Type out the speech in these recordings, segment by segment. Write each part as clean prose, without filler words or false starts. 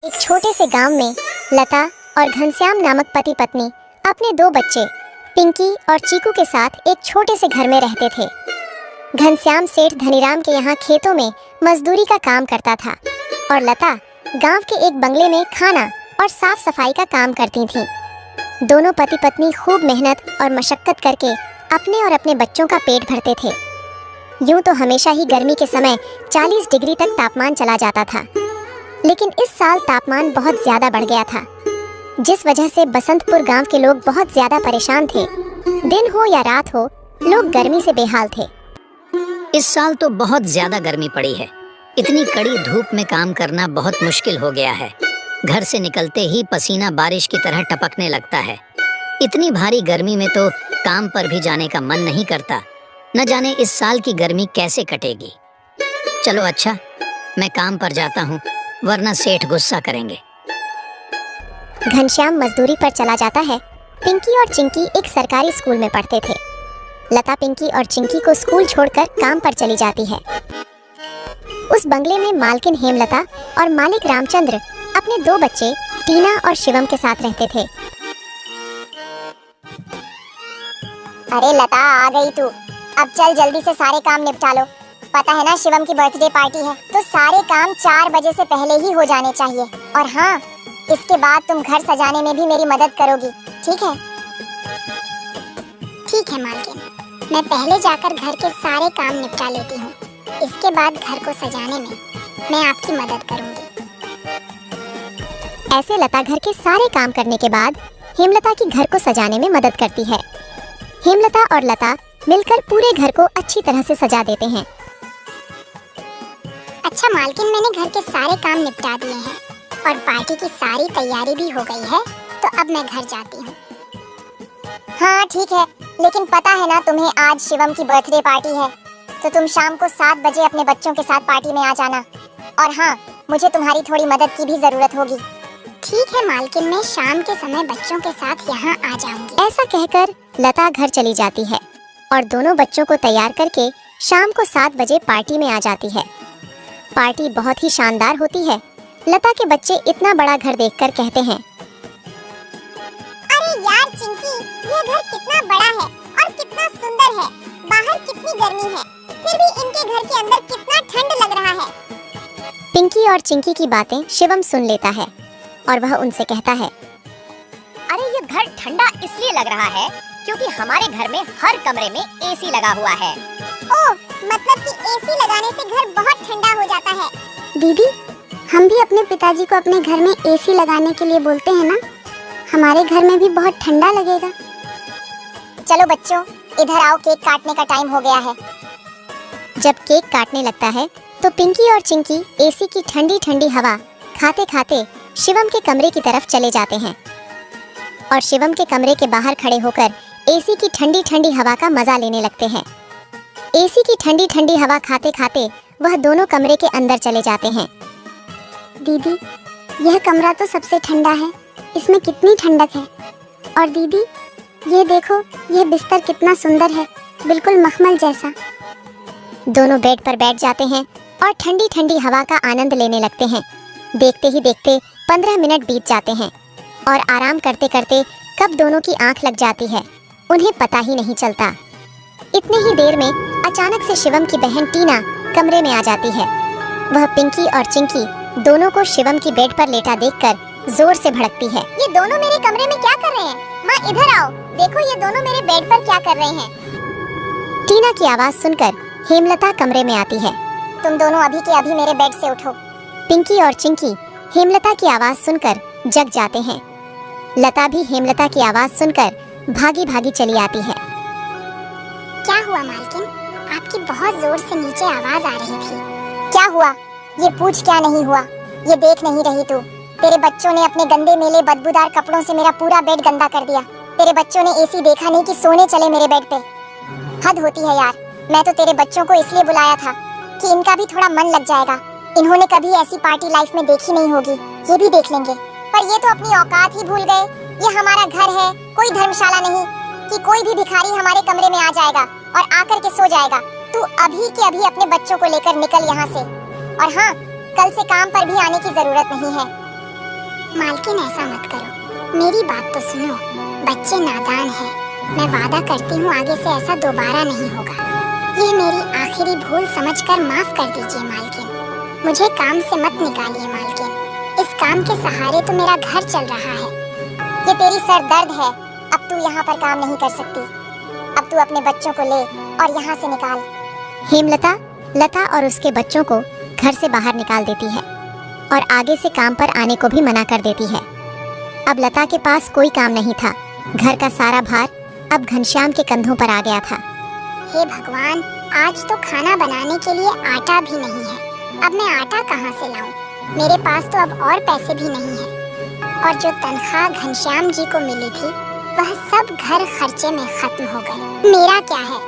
एक छोटे से गांव में लता और घनश्याम नामक पति पत्नी अपने दो बच्चे पिंकी और चीकू के साथ एक छोटे से घर में रहते थे। घनश्याम सेठ धनीराम के यहाँ खेतों में मजदूरी का काम करता था और लता गांव के एक बंगले में खाना और साफ सफाई का काम करती थीं। दोनों पति पत्नी खूब मेहनत और मशक्कत करके अपने और अपने बच्चों का पेट भरते थे। यूं तो हमेशा ही गर्मी के समय 40 डिग्री तक तापमान चला जाता था, लेकिन इस साल तापमान बहुत ज्यादा बढ़ गया था, जिस वजह से बसंतपुर गांव के लोग बहुत ज्यादा परेशान थे। दिन हो या रात हो, लोग गर्मी से बेहाल थे। इस साल तो बहुत ज्यादा गर्मी पड़ी है। इतनी कड़ी धूप में काम करना बहुत मुश्किल हो गया है। घर से निकलते ही पसीना बारिश की तरह टपकने लगता है। इतनी भारी गर्मी में तो काम पर भी जाने का मन नहीं करता। न जाने इस साल की गर्मी कैसे कटेगी। चलो अच्छा, मैं काम पर जाता हूँ, वरना सेठ गुस्सा करेंगे। घनश्याम मजदूरी पर चला जाता है। पिंकी और चिंकी एक सरकारी स्कूल में पढ़ते थे। लता पिंकी और चिंकी को स्कूल छोड़कर काम पर चली जाती है। उस बंगले में मालकिन हेमलता और मालिक रामचंद्र अपने दो बच्चे टीना और शिवम के साथ रहते थे। अरे लता, आ गई तू। अब चल जल्दी से सारे काम निपटा लो। पता है ना, शिवम की बर्थडे पार्टी है, तो सारे काम 4 बजे से पहले ही हो जाने चाहिए। और हाँ, इसके बाद तुम घर सजाने में भी मेरी मदद करोगी, ठीक है? ठीक है मालकिन, मैं पहले जाकर घर के सारे काम निपटा लेती हूँ। इसके बाद घर को सजाने में मैं आपकी मदद करूँगी। ऐसे लता घर के सारे काम करने के बाद हेमलता की घर को सजाने में मदद करती है। हेमलता और लता मिलकर पूरे घर को अच्छी तरह से सजा देते हैं। अच्छा मालकिन, मैंने घर के सारे काम निपटा दिए हैं और पार्टी की सारी तैयारी भी हो गई है, तो अब मैं घर जाती हूँ। हाँ ठीक है, लेकिन पता है ना तुम्हें, आज शिवम की बर्थडे पार्टी है, तो तुम शाम को 7 बजे अपने बच्चों के साथ पार्टी में आ जाना। और हाँ, मुझे तुम्हारी थोड़ी मदद की भी जरूरत होगी। ठीक है मालकिन, मैं शाम के समय बच्चों के साथ यहाँ आ जाऊंगी। ऐसा कहकर लता घर चली जाती है और दोनों बच्चों को तैयार करके शाम को 7 बजे पार्टी में आ जाती है। पार्टी बहुत ही शानदार होती है। लता के बच्चे इतना बड़ा घर देखकर कहते हैं, अरे यार चिंकी, ये घर कितना बड़ा है और कितना सुंदर है। बाहर कितनी गर्मी है, फिर भी इनके घर के अंदर कितना ठंड लग रहा है। पिंकी और चिंकी की बातें शिवम सुन लेता है और वह उनसे कहता है, अरे ये घर ठंडा इसलिए लग रहा है क्योंकि हमारे घर में हर कमरे में एसी लगा हुआ है। ओह, मतलब कि एसी लगाने से घर बहुत ठंडा हो जाता है। दीदी, हम भी अपने पिताजी को अपने घर में एसी लगाने के लिए बोलते हैं ना, हमारे घर में भी बहुत ठंडा लगेगा। चलो बच्चों, इधर आओ, केक काटने का टाइम हो गया है। जब केक काटने लगता है तो पिंकी और चिंकी एसी की ठंडी ठंडी हवा खाते खाते शिवम के कमरे की तरफ चले जाते हैं और शिवम के कमरे के बाहर खड़े होकर एसी की ठंडी ठंडी हवा का मजा लेने लगते हैं। एसी की ठंडी ठंडी हवा खाते खाते वह दोनों कमरे के अंदर चले जाते हैं। दीदी, यह कमरा तो सबसे ठंडा है, इसमें कितनी ठंडक है। और दीदी, ये देखो, ये बिस्तर कितना सुंदर है, बिल्कुल मखमल जैसा। दोनों बेड पर बैठ जाते हैं और ठंडी ठंडी हवा का आनंद लेने लगते हैं। देखते ही देखते 15 मिनट बीत जाते हैं और आराम करते करते कब दोनों की आंख लग जाती है, उन्हें पता ही नहीं चलता। इतने ही देर में अचानक से शिवम की बहन टीना कमरे में आ जाती है। वह पिंकी और चिंकी दोनों को शिवम की बेड पर लेटा देखकर जोर से भड़कती है। ये दोनों मेरे कमरे में क्या कर रहे हैं? माँ इधर आओ, देखो ये दोनों मेरे बेड पर क्या कर रहे हैं। टीना की आवाज सुनकर हेमलता कमरे में आती है। तुम दोनों अभी के अभी मेरे बेड से उठो। पिंकी और चिंकी हेमलता की आवाज सुनकर जग जाते हैं। लता भी हेमलता की आवाज सुनकर भागी भागी चली आती है। क्या हुआ मालकिन? आपकी बहुत जोर से नीचे आवाज आ रही थी। क्या हुआ? ये पूछ क्या नहीं हुआ? ये देख नहीं रही तू? तेरे बच्चों ने अपने गंदे मेले बदबूदार कपड़ों से मेरा पूरा बेड गंदा कर दिया। तेरे बच्चों ने एसी देखा नहीं कि सोने चले मेरे बेड पे। हद होती है यार। मैं तो तेरे बच्चों को इसलिए बुलाया था कि इनका भी थोड़ा मन लग जाएगा। इन्होंने कभी ऐसी पार्टी लाइफ में देखी नहीं होगी, ये भी देख लेंगे। पर ये तो अपनी औकात ही भूल गए। ये हमारा घर है, कोई धर्मशाला नहीं कि कोई भी भिखारी हमारे कमरे में आ जाएगा और आकर के सो जाएगा। तू अभी के अभी अपने बच्चों को लेकर निकल यहाँ से। और हाँ, कल से काम पर भी आने की जरूरत नहीं है। मालकिन ऐसा मत करो, मेरी बात तो सुनो। बच्चे नादान हैं। मैं वादा करती हूँ आगे से ऐसा दोबारा नहीं होगा। ये मेरी आखिरी भूल समझकर माफ कर दीजिए मालकिन। मुझे काम से मत निकालिए मालकिन। इस काम के सहारे तो मेरा घर चल रहा है। ये तेरी सर दर्द है। अब तू यहाँ पर काम नहीं कर सकती। अब तू अपने बच्चों को ले और यहाँ से निकाल। हेमलता लता और उसके बच्चों को घर से बाहर निकाल देती है और आगे से काम पर आने को भी मना कर देती है। अब लता के पास कोई काम नहीं था। घर का सारा भार अब घनश्याम के कंधों पर आ गया था। हे भगवान, आज तो खाना बनाने के लिए आटा भी नहीं है। अब मैं आटा कहाँ से लाऊं? मेरे पास तो अब और पैसे भी नहीं है। और जो तनख्वाह घनश्याम जी को मिली थी वह सब घर खर्चे में खत्म हो गई। मेरा क्या है,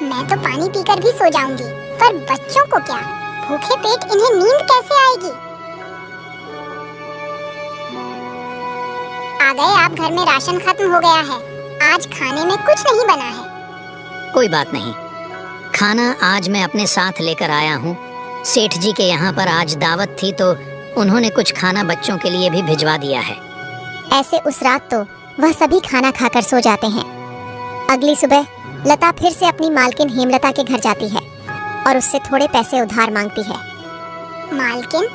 मैं तो पानी पीकर भी सो जाऊंगी, पर बच्चों को क्या? भूखे पेट इन्हें नींद कैसे आएगी? आ गए आप। घर में राशन खत्म हो गया है। आज खाने में कुछ नहीं बना है। कोई बात नहीं, खाना आज मैं अपने साथ लेकर आया हूँ। सेठ जी के यहाँ पर आज दावत थी तो उन्होंने कुछ खाना बच्चों के लिए भी भिजवा दिया है। ऐसे उस रात तो वह सभी खाना खाकर सो जाते हैं। अगली सुबह लता फिर से अपनी मालकिन हेमलता के घर जाती है और उससे थोड़े पैसे उधार मांगती है। मालकिन,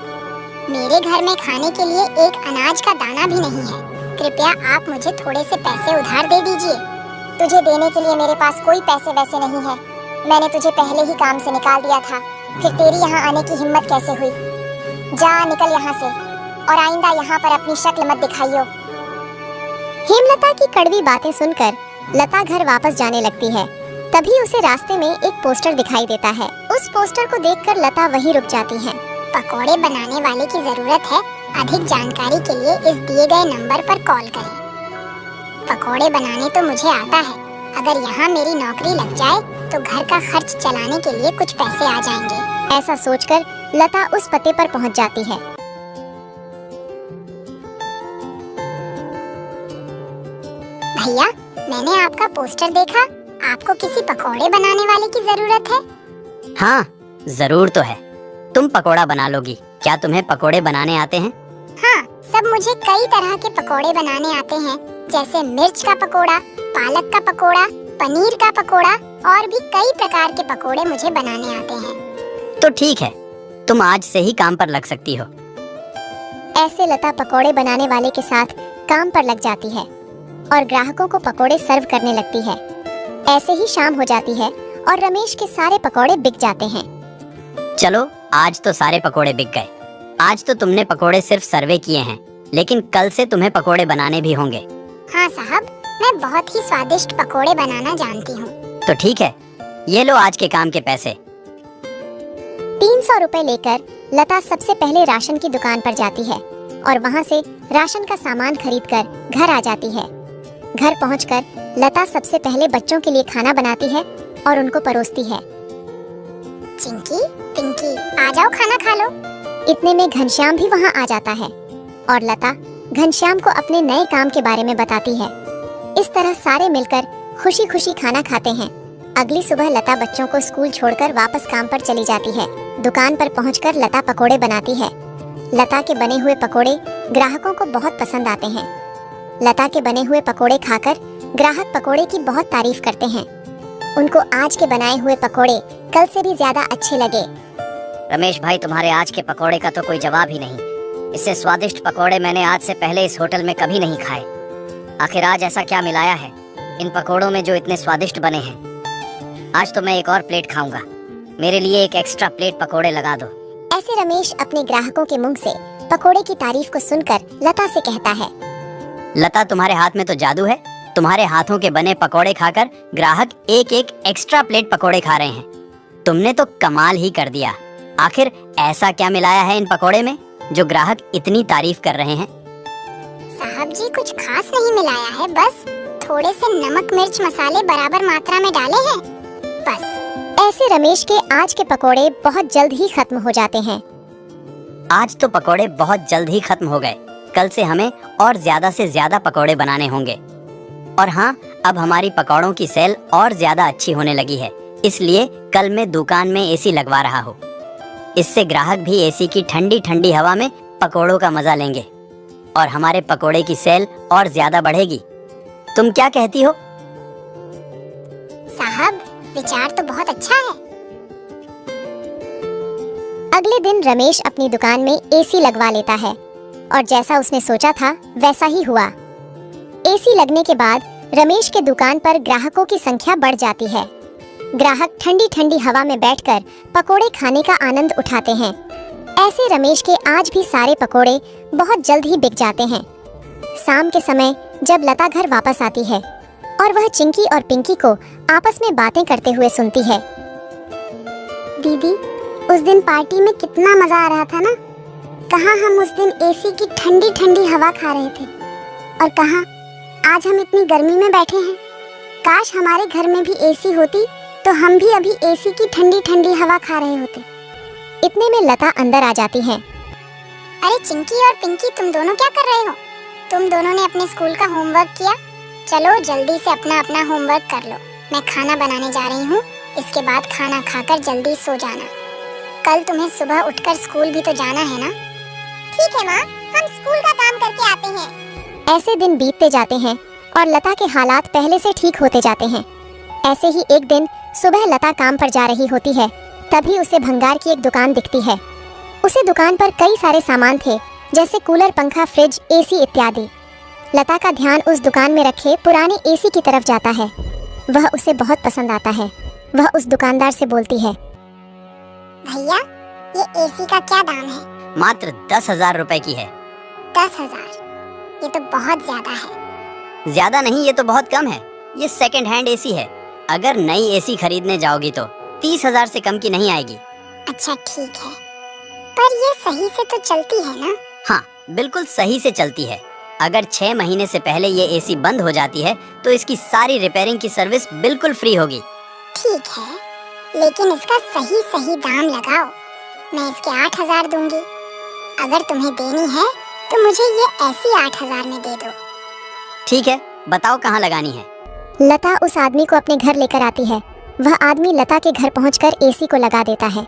मेरे घर में खाने के लिए एक अनाज का दाना भी नहीं है। कृपया आप मुझे थोड़े से पैसे उधार दे दीजिए। तुझे देने के लिए मेरे पास कोई पैसे वैसे नहीं है। मैंने तुझे पहले ही काम से निकाल दिया था, फिर तेरी यहाँ आने की हिम्मत कैसे हुई? जा निकल यहाँ से और आइंदा यहाँ पर अपनी शक्ल मत दिखाइयो। हेमलता की कड़वी बातें सुनकर लता घर वापस जाने लगती है। तभी उसे रास्ते में एक पोस्टर दिखाई देता है। उस पोस्टर को देखकर लता वहीं रुक जाती है। पकोड़े बनाने वाले की जरूरत है। अधिक जानकारी के लिए इस दिए गए नंबर पर कॉल करें। पकोड़े बनाने तो मुझे आता है। अगर यहाँ मेरी नौकरी लग जाए तो घर का खर्च चलाने के लिए कुछ पैसे आ जाएंगे। ऐसा सोचकर लता उस पते पर पहुँच जाती है। भैया, मैंने आपका पोस्टर देखा। आपको किसी पकोड़े बनाने वाले की जरूरत है? हाँ, जरूर तो है। तुम पकोड़ा बना लोगी। क्या तुम्हें पकोड़े बनाने आते हैं? हाँ, सब मुझे कई तरह के पकोड़े बनाने आते हैं, जैसे मिर्च का पकोड़ा, पालक का पकोड़ा, पनीर का पकोड़ा और भी कई प्रकार के पकोड़े मुझे बनाने आते हैं। तो ठीक है, तुम आज से ही काम पर लग सकती हो। ऐसे लता पकोड़े बनाने वाले के साथ काम पर लग जाती है और ग्राहकों को पकोड़े सर्व करने लगती है। ऐसे ही शाम हो जाती है और रमेश के सारे पकोड़े बिक जाते हैं। चलो, आज तो सारे पकोड़े बिक गए। आज तो तुमने पकोड़े सिर्फ सर्वे किए हैं, लेकिन कल से तुम्हें पकोड़े बनाने भी होंगे। हाँ साहब, मैं बहुत ही स्वादिष्ट पकोड़े बनाना जानती हूँ। तो ठीक है, ये लो आज के काम के पैसे। 300 रुपए लेकर लता सबसे पहले राशन की दुकान पर जाती है और वहाँ से राशन का सामान खरीदकर घर आ जाती है। घर पहुँचकर लता सबसे पहले बच्चों के लिए खाना बनाती है और उनको परोसती है। चिंकी, पिंकी, आ जाओ, खाना खा लो। इतने में घनश्याम भी वहाँ आ जाता है और लता घनश्याम को अपने नए काम के बारे में बताती है। इस तरह सारे मिलकर खुशी खुशी खाना खाते हैं। अगली सुबह लता बच्चों को स्कूल छोड़कर वापस काम पर चली जाती है। दुकान पर पहुंचकर लता पकोड़े बनाती है। लता के बने हुए पकोड़े ग्राहकों को बहुत पसंद आते हैं। लता के बने हुए पकोड़े खाकर ग्राहक पकोड़े की बहुत तारीफ करते हैं। उनको आज के बनाए हुए पकोड़े कल से भी ज्यादा अच्छे लगे। रमेश भाई, तुम्हारे आज के पकोड़े का तो कोई जवाब ही नहीं। इससे स्वादिष्ट पकोड़े मैंने आज से पहले इस होटल में कभी नहीं खाए। आखिर आज ऐसा क्या मिलाया है इन पकोड़ों में जो इतने स्वादिष्ट बने हैं? आज तो मैं एक और प्लेट खाऊंगा। मेरे लिए एक एक्स्ट्रा प्लेट पकोड़े लगा दो। ऐसे रमेश अपने ग्राहकों के मुंह से पकोड़े की तारीफ को सुनकर लता से कहता है, लता, तुम्हारे हाथ में तो जादू है। तुम्हारे हाथों के बने पकोड़े खाकर ग्राहक एक एक एक्स्ट्रा प्लेट पकोड़े खा रहे हैं। तुमने तो कमाल ही कर दिया। आखिर ऐसा क्या मिलाया है इन पकोड़े में जो ग्राहक इतनी तारीफ कर रहे हैं? साहब जी, कुछ खास नहीं मिलाया है, बस थोड़े से नमक मिर्च मसाले बराबर मात्रा में डाले हैं, बस। ऐसे रमेश के आज के पकोड़े बहुत जल्द ही खत्म हो जाते हैं। आज तो पकोड़े बहुत जल्द ही खत्म हो गए। कल से हमें और ज्यादा से ज्यादा पकोड़े बनाने होंगे। और हाँ, अब हमारी पकौड़ों की सेल और ज्यादा अच्छी होने लगी है, इसलिए कल मैं दुकान में एसी लगवा रहा हूँ। इससे ग्राहक भी एसी की ठंडी ठंडी हवा में पकोड़ों का मजा लेंगे। और हमारे पकोड़े की सेल और ज्यादा बढ़ेगी। तुम क्या कहती हो? साहब, विचार तो बहुत अच्छा है। अगले दिन रमेश अपनी दुकान में एसी लगवा लेता है और जैसा उसने सोचा था वैसा ही हुआ। एसी लगने के बाद रमेश के दुकान पर ग्राहकों की संख्या बढ़ जाती है। ग्राहक ठंडी ठंडी हवा में बैठकर पकोड़े खाने का आनंद उठाते हैं। ऐसे रमेश के आज भी सारे पकोड़े बहुत जल्द ही बिक जाते हैं। शाम के समय जब लता घर वापस आती है और वह चिंकी और पिंकी को आपस में बातें करते हुए सुनती है। दीदी, उस दिन पार्टी में कितना मजा आ रहा था ना। कहाँ हम उस दिन एसी की ठंडी ठंडी हवा खा रहे थे और कहाँ आज हम इतनी गर्मी में बैठे हैं। काश हमारे घर में भी एसी होती तो हम भी अभी एसी की ठंडी ठंडी हवा खा रहे होते। इतने में लता अंदर आ जाती है। अरे चिंकी और पिंकी, तुम दोनों क्या कर रहे हो? तुम दोनों ने अपने स्कूल का होमवर्क किया? चलो जल्दी से अपना अपना होमवर्क कर लो। मैं खाना बनाने जा रही हूँ। इसके बाद खाना खाकर जल्दी सो जाना। कल तुम्हें सुबह उठकर स्कूल भी तो जाना है ना? ठीक है माँ, हम स्कूल का काम करके आते हैं। ऐसे दिन बीतते जाते हैं और लता के हालात पहले से ठीक होते जाते हैं। ऐसे ही एक दिन सुबह लता काम पर जा रही होती है, तभी उसे भंगार की एक दुकान दिखती है। उसे दुकान पर कई सारे सामान थे, जैसे कूलर, पंखा, फ्रिज, एसी इत्यादि। लता का ध्यान उस दुकान में रखे पुराने एसी की तरफ जाता है। वह उसे बहुत पसंद आता है। वह उस दुकानदार से बोलती है, भैया, ये एसी का क्या दाम है? मात्र 10,000 रुपए की है। 10,000? ये तो बहुत ज्यादा है। ज्यादा नहीं, ये तो बहुत कम है। ये सेकंड हैंड एसी है। अगर नई एसी खरीदने जाओगी तो 30,000 से कम की नहीं आएगी। अच्छा ठीक है, पर ये सही से तो चलती है ना? हाँ, बिल्कुल सही से चलती है। अगर 6 महीने से पहले ये एसी बंद हो जाती है तो इसकी सारी रिपेयरिंग की सर्विस बिल्कुल फ्री होगी। ठीक है, लेकिन इसका सही सही दाम लगाओ। मैं इसके 8,000 दूंगी। अगर तुम्हें देनी है तो मुझे ये ऐसी 8,000 में दे दो। ठीक है, बताओ कहाँ लगानी है। लता उस आदमी को अपने घर लेकर आती है। वह आदमी लता के घर पहुंचकर एसी को लगा देता है।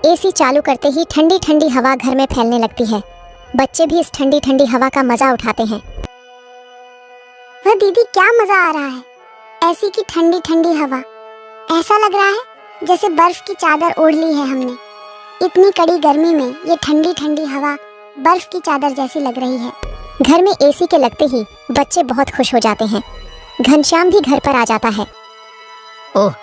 एसी चालू करते ही ठंडी ठंडी हवा घर में फैलने लगती है। बच्चे भी इस ठंडी ठंडी हवा का मजा उठाते हैं। वह दीदी, क्या मजा आ रहा है। एसी की ठंडी ठंडी हवा, ऐसा लग रहा है जैसे बर्फ की चादर ओढ़ ली है हमने। इतनी कड़ी गर्मी में ये ठंडी ठंडी हवा बर्फ की चादर जैसी लग रही है। घर में एसी के लगते ही बच्चे बहुत खुश हो जाते हैं। घनश्याम भी घर पर आ जाता है। ओह,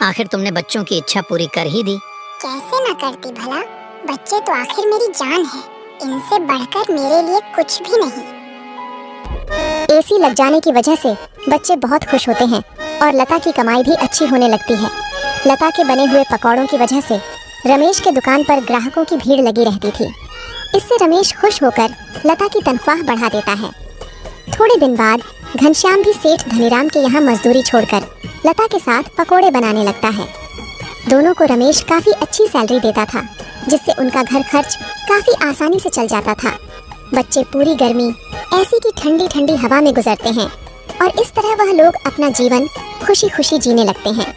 आखिर तुमने बच्चों की इच्छा पूरी कर ही दी। कैसे ना करती भला? बच्चे तो आखिर मेरी जान है। इनसे बढ़कर मेरे लिए कुछ भी नहीं। एसी लग जाने की वजह से बच्चे बहुत खुश होते हैं और लता की कमाई भी अच्छी होने लगती है। लता के बने हुए पकौड़ों की वजह से रमेश के दुकान पर ग्राहकों की भीड़ लगी रहती थी। इससे रमेश खुश होकर लता की तनख्वाह बढ़ा देता है। थोड़े दिन बाद घनश्याम भी सेठ धनीराम के यहाँ मजदूरी छोड़कर लता के साथ पकोड़े बनाने लगता है। दोनों को रमेश काफी अच्छी सैलरी देता था, जिससे उनका घर खर्च काफी आसानी से चल जाता था। बच्चे पूरी गर्मी एसी की ठंडी ठंडी हवा में गुजरते हैं और इस तरह वह लोग अपना जीवन खुशी खुशी जीने लगते हैं।